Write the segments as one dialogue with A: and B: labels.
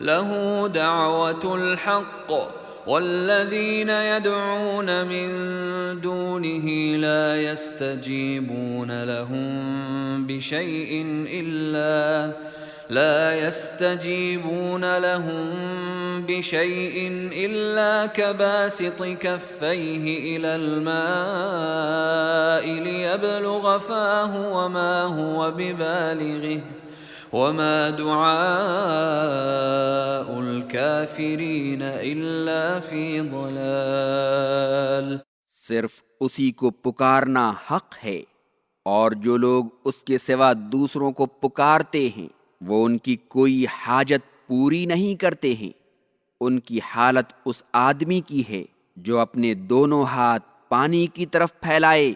A: له دعوة الحق والذين يدعون من دونه لا يستجيبون لهم بشيء إلا كباسط كفيه إلى الماء ليبلغ فاه وما هو ببالغه وما دعاء الكافرين إلا في ضلال۔
B: صرف اسی کو پکارنا حق ہے، اور جو لوگ اس کے سوا دوسروں کو پکارتے ہیں وہ ان کی کوئی حاجت پوری نہیں کرتے ہیں۔ ان کی حالت اس آدمی کی ہے جو اپنے دونوں ہاتھ پانی کی طرف پھیلائے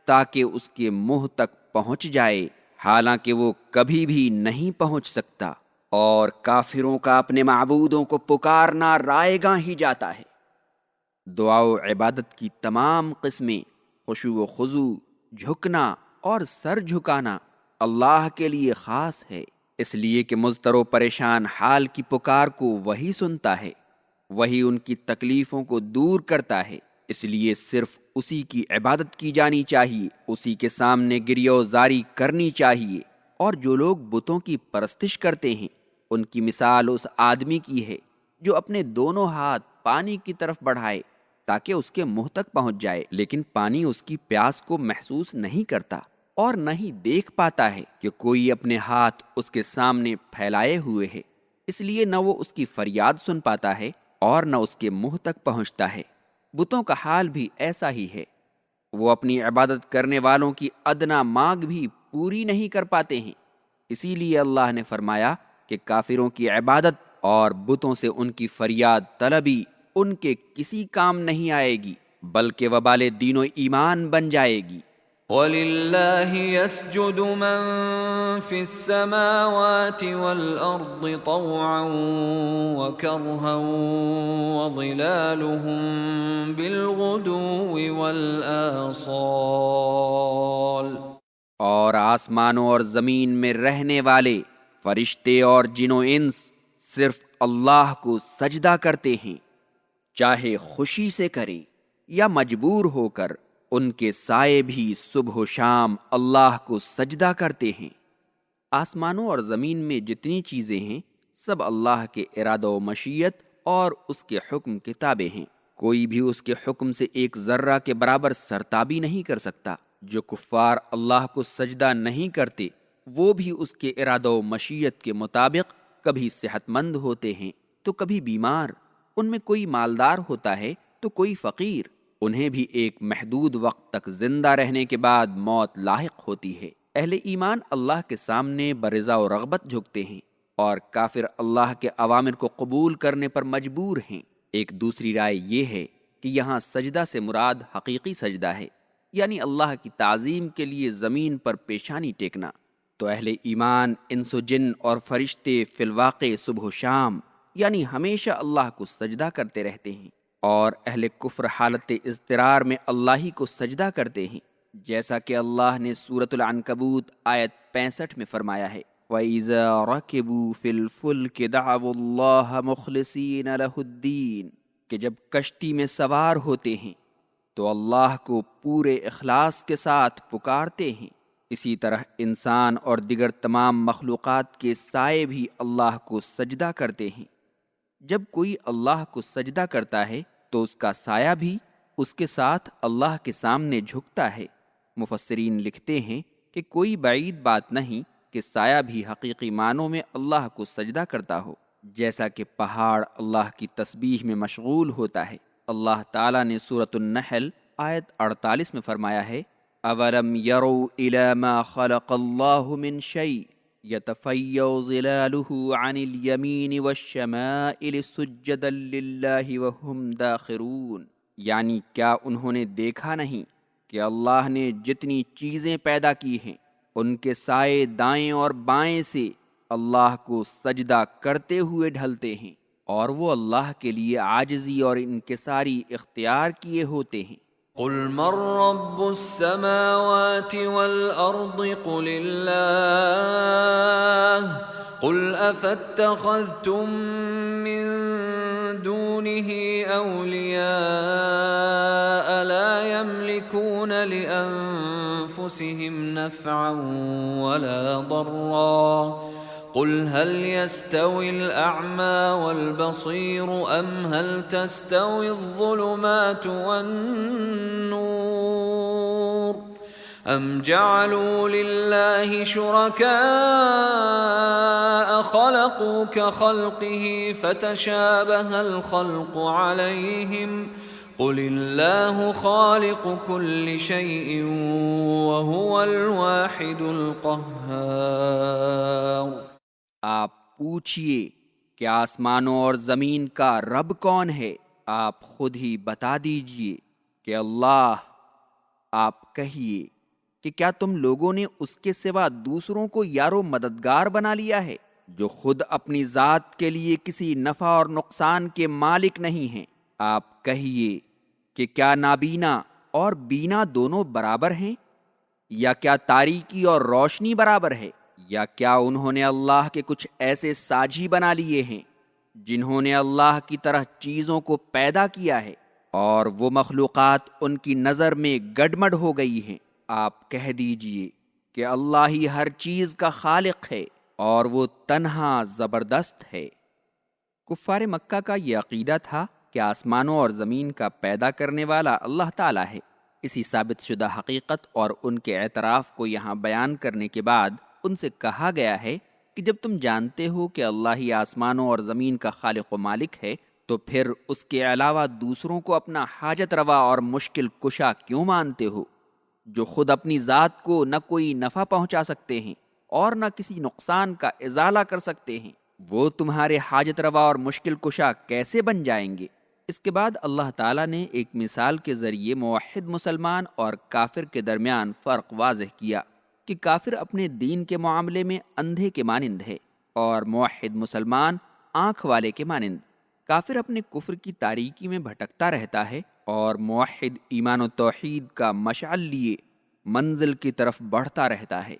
B: تاکہ اس کے منہ تک پہنچ جائے، حالانکہ وہ کبھی بھی نہیں پہنچ سکتا، اور کافروں کا اپنے معبودوں کو پکارنا رائے گاں ہی جاتا ہے۔ دعا و عبادت کی تمام قسمیں، خشوع و خضوع، جھکنا اور سر جھکانا اللہ کے لیے خاص ہے، اس لیے کہ مضطر و پریشان حال کی پکار کو وہی سنتا ہے، وہی ان کی تکلیفوں کو دور کرتا ہے، اس لیے صرف اسی کی عبادت کی جانی چاہیے، اسی کے سامنے گریہ و زاری کرنی چاہیے۔ اور جو لوگ بتوں کی پرستش کرتے ہیں ان کی مثال اس آدمی کی ہے جو اپنے دونوں ہاتھ پانی کی طرف بڑھائے تاکہ اس کے منہ تک پہنچ جائے، لیکن پانی اس کی پیاس کو محسوس نہیں کرتا اور نہ ہی دیکھ پاتا ہے کہ کوئی اپنے ہاتھ اس کے سامنے پھیلائے ہوئے ہے، اس لیے نہ وہ اس کی فریاد سن پاتا ہے اور نہ اس کے منہ تک پہنچتا ہے۔ بتوں کا حال بھی ایسا ہی ہے، وہ اپنی عبادت کرنے والوں کی ادنا مانگ بھی پوری نہیں کر پاتے ہیں، اسی لیے اللہ نے فرمایا کہ کافروں کی عبادت اور بتوں سے ان کی فریاد طلبی ان کے کسی کام نہیں آئے گی، بلکہ وبال دین و ایمان بن جائے گی۔
A: وَلِلَّهِ يَسْجُدُ مَن فِي السَّمَاوَاتِ وَالْأَرْضِ طَوْعًا وَكَرْهًا وَظِلَالُهُم بِالْغُدُوِّ وَالْآصَالِ۔
B: اور آسمانوں اور زمین میں رہنے والے فرشتے اور جن و انس صرف اللہ کو سجدہ کرتے ہیں، چاہے خوشی سے کریں یا مجبور ہو کر، ان کے سائے بھی صبح و شام اللہ کو سجدہ کرتے ہیں۔ آسمانوں اور زمین میں جتنی چیزیں ہیں سب اللہ کے ارادہ و مشیت اور اس کے حکم کے تابع ہیں، کوئی بھی اس کے حکم سے ایک ذرہ کے برابر سرتابی نہیں کر سکتا۔ جو کفار اللہ کو سجدہ نہیں کرتے وہ بھی اس کے ارادہ و مشیت کے مطابق کبھی صحت مند ہوتے ہیں تو کبھی بیمار، ان میں کوئی مالدار ہوتا ہے تو کوئی فقیر، انہیں بھی ایک محدود وقت تک زندہ رہنے کے بعد موت لاحق ہوتی ہے۔ اہل ایمان اللہ کے سامنے برضا و رغبت جھکتے ہیں، اور کافر اللہ کے اوامر کو قبول کرنے پر مجبور ہیں۔ ایک دوسری رائے یہ ہے کہ یہاں سجدہ سے مراد حقیقی سجدہ ہے، یعنی اللہ کی تعظیم کے لیے زمین پر پیشانی ٹیکنا، تو اہل ایمان انس و جن اور فرشتے فی الواقع صبح و شام یعنی ہمیشہ اللہ کو سجدہ کرتے رہتے ہیں، اور اہل کفر حالت اضطرار میں اللہ ہی کو سجدہ کرتے ہیں، جیسا کہ اللہ نے سورۃ العنکبوت آیت 65 میں فرمایا ہے وَإِذَا رَكِبُوا فِي الْفُلْكِ دَعَوُا اللَّهَ مُخْلِصِينَ لَهُ الدِّينَ، کہ جب کشتی میں سوار ہوتے ہیں تو اللہ کو پورے اخلاص کے ساتھ پکارتے ہیں۔ اسی طرح انسان اور دیگر تمام مخلوقات کے سائے بھی اللہ کو سجدہ کرتے ہیں۔ جب کوئی اللہ کو سجدہ کرتا ہے تو اس کا سایہ بھی اس کے ساتھ اللہ کے سامنے جھکتا ہے۔ مفسرین لکھتے ہیں کہ کوئی بعید بات نہیں کہ سایہ بھی حقیقی معنوں میں اللہ کو سجدہ کرتا ہو، جیسا کہ پہاڑ اللہ کی تسبیح میں مشغول ہوتا ہے۔ اللہ تعالیٰ نے سورۃ النحل آیت 48 میں فرمایا ہے اَوَلَمْ يَرَوْا إِلَى مَا خَلَقَ اللَّهُ مِنْ شَيْءٍ يَتَفَيَّأُ ظِلَالُهُ عَنِ الْيَمِينِ وَالشَّمَائِلِ سُجَّدًا لِلَّهِ وَهُمْ دَاخِرُونَ، یعنی کیا انہوں نے دیکھا نہیں کہ اللہ نے جتنی چیزیں پیدا کی ہیں ان کے سائے دائیں اور بائیں سے اللہ کو سجدہ کرتے ہوئے ڈھلتے ہیں، اور وہ اللہ کے لیے عاجزی اور انکساری اختیار کیے ہوتے ہیں۔
A: قل من رب السماوات والأرض قل الله قل افاتخذتم من دونه اولیاء لا يملكون لانفسهم نفعا ولا ضرا قل هل يستوي الأعمى والبصير أم هل تستوي الظلمات والنور أم جعلوا لله شركاء خلقوا كخلقه فتشابه الخلق عليهم قل الله خالق كل شيء وهو الواحد القهار۔
B: آپ پوچھئے کہ آسمانوں اور زمین کا رب کون ہے؟ آپ خود ہی بتا دیجئے کہ اللہ۔ آپ کہیے کہ کیا تم لوگوں نے اس کے سوا دوسروں کو یار و مددگار بنا لیا ہے جو خود اپنی ذات کے لیے کسی نفع اور نقصان کے مالک نہیں ہیں؟ آپ کہیے کہ کیا نابینا اور بینا دونوں برابر ہیں؟ یا کیا تاریکی اور روشنی برابر ہے؟ یا کیا انہوں نے اللہ کے کچھ ایسے ساجی بنا لیے ہیں جنہوں نے اللہ کی طرح چیزوں کو پیدا کیا ہے اور وہ مخلوقات ان کی نظر میں گڈمڈ ہو گئی ہیں؟ آپ کہہ دیجئے کہ اللہ ہی ہر چیز کا خالق ہے اور وہ تنہا زبردست ہے۔ کفار مکہ کا یہ عقیدہ تھا کہ آسمانوں اور زمین کا پیدا کرنے والا اللہ تعالیٰ ہے۔ اسی ثابت شدہ حقیقت اور ان کے اعتراف کو یہاں بیان کرنے کے بعد ان سے کہا گیا ہے کہ جب تم جانتے ہو کہ اللہ ہی آسمانوں اور زمین کا خالق و مالک ہے تو پھر اس کے علاوہ دوسروں کو اپنا حاجت روا اور مشکل کشا کیوں مانتے ہو، جو خود اپنی ذات کو نہ کوئی نفع پہنچا سکتے ہیں اور نہ کسی نقصان کا ازالہ کر سکتے ہیں؟ وہ تمہارے حاجت روا اور مشکل کشا کیسے بن جائیں گے؟ اس کے بعد اللہ تعالیٰ نے ایک مثال کے ذریعے موحد مسلمان اور کافر کے درمیان فرق واضح کیا کہ کافر اپنے دین کے معاملے میں اندھے کے مانند ہے اور موحد مسلمان آنکھ والے کے مانند۔ کافر اپنے کفر کی تاریکی میں بھٹکتا رہتا ہے اور موحد ایمان و توحید کا مشعل لیے منزل کی طرف بڑھتا رہتا ہے۔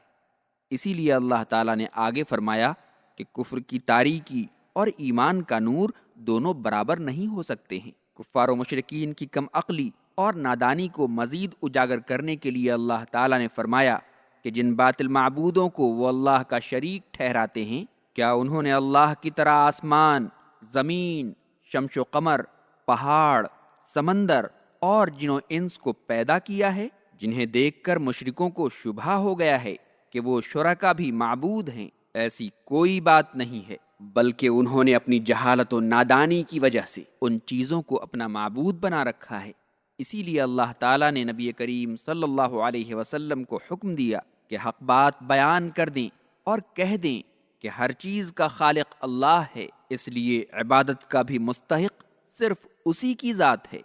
B: اسی لیے اللہ تعالیٰ نے آگے فرمایا کہ کفر کی تاریکی اور ایمان کا نور دونوں برابر نہیں ہو سکتے ہیں۔ کفار و مشرکین کی کم عقلی اور نادانی کو مزید اجاگر کرنے کے لیے اللہ تعالیٰ نے فرمایا کہ جن باطل معبودوں کو وہ اللہ کا شریک ٹھہراتے ہیں، کیا انہوں نے اللہ کی طرح آسمان، زمین، شمس و قمر، پہاڑ، سمندر اور جن و انس کو پیدا کیا ہے، جنہیں دیکھ کر مشرکوں کو شبہ ہو گیا ہے کہ وہ شرکا بھی معبود ہیں؟ ایسی کوئی بات نہیں ہے، بلکہ انہوں نے اپنی جہالت و نادانی کی وجہ سے ان چیزوں کو اپنا معبود بنا رکھا ہے۔ اسی لیے اللہ تعالیٰ نے نبی کریم صلی اللہ علیہ وسلم کو حکم دیا کہ حق بات بیان کر دیں اور کہہ دیں کہ ہر چیز کا خالق اللہ ہے، اس لیے عبادت کا بھی مستحق صرف اسی کی ذات ہے۔